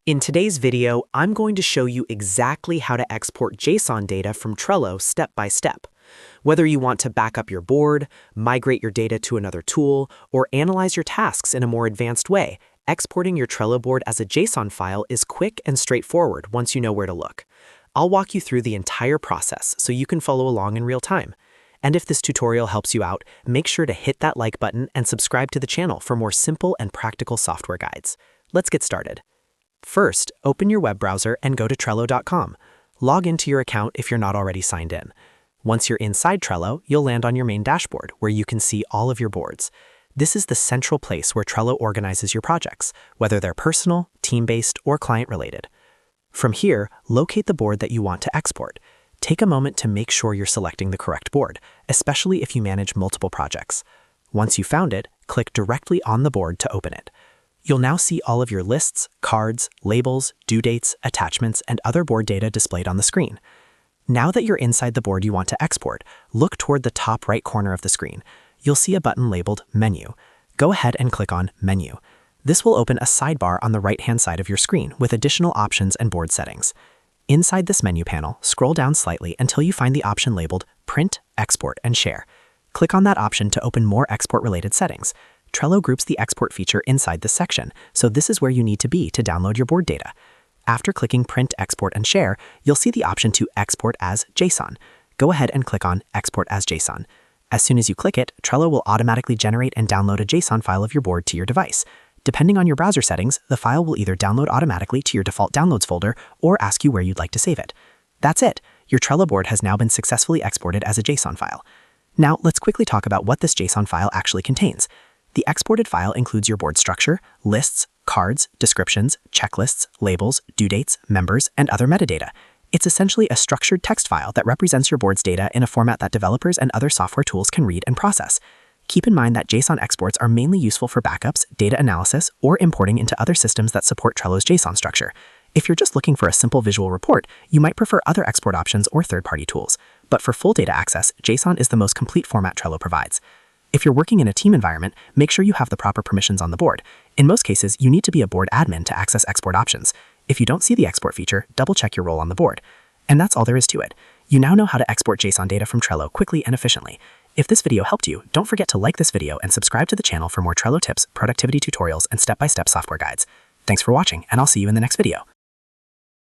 In today's video, I'm going to show you exactly how to export JSON data from Trello step by step. Whether you want to back up your board, migrate your data to another tool, or analyze your tasks in a more advanced way, exporting your Trello board as a JSON file is quick and straightforward once you know where to look. I'll walk you through the entire process so you can follow along in real time. And if this tutorial helps you out, make sure to hit that like button and subscribe to the channel for more simple and practical software guides. Let's get started. First, open your web browser and go to Trello.com. Log into your account if you're not already signed in. Once you're inside Trello, you'll land on your main dashboard where you can see all of your boards. This is the central place where Trello organizes your projects, whether they're personal, team-based, or client-related. From here, locate the board that you want to export. Take a moment to make sure you're selecting the correct board, especially if you manage multiple projects. Once you've found it, click directly on the board to open it. You'll now see all of your lists, cards, labels, due dates, attachments, and other board data displayed on the screen. Now that you're inside the board you want to export, look toward the top right corner of the screen. You'll see a button labeled Menu. Go ahead and click on Menu. This will open a sidebar on the right-hand side of your screen with additional options and board settings. Inside this menu panel, scroll down slightly until you find the option labeled Print, Export, and Share. Click on that option to open more export-related settings. Trello groups the export feature inside this section, so this is where you need to be to download your board data. After clicking Print, Export, and Share, you'll see the option to export as JSON. Go ahead and click on Export as JSON. As soon as you click it, Trello will automatically generate and download a JSON file of your board to your device. Depending on your browser settings, the file will either download automatically to your default downloads folder or ask you where you'd like to save it. That's it. Your Trello board has now been successfully exported as a JSON file. Now, let's quickly talk about what this JSON file actually contains. The exported file includes your board structure, lists, cards, descriptions, checklists, labels, due dates, members, and other metadata. It's essentially a structured text file that represents your board's data in a format that developers and other software tools can read and process. Keep in mind that JSON exports are mainly useful for backups, data analysis, or importing into other systems that support Trello's JSON structure. If you're just looking for a simple visual report, you might prefer other export options or third-party tools. But for full data access, JSON is the most complete format Trello provides. If you're working in a team environment, make sure you have the proper permissions on the board. In most cases, you need to be a board admin to access export options. If you don't see the export feature, double-check your role on the board. And that's all there is to it. You now know how to export JSON data from Trello quickly and efficiently. If this video helped you, don't forget to like this video and subscribe to the channel for more Trello tips, productivity tutorials, and step-by-step software guides. Thanks for watching, and I'll see you in the next video.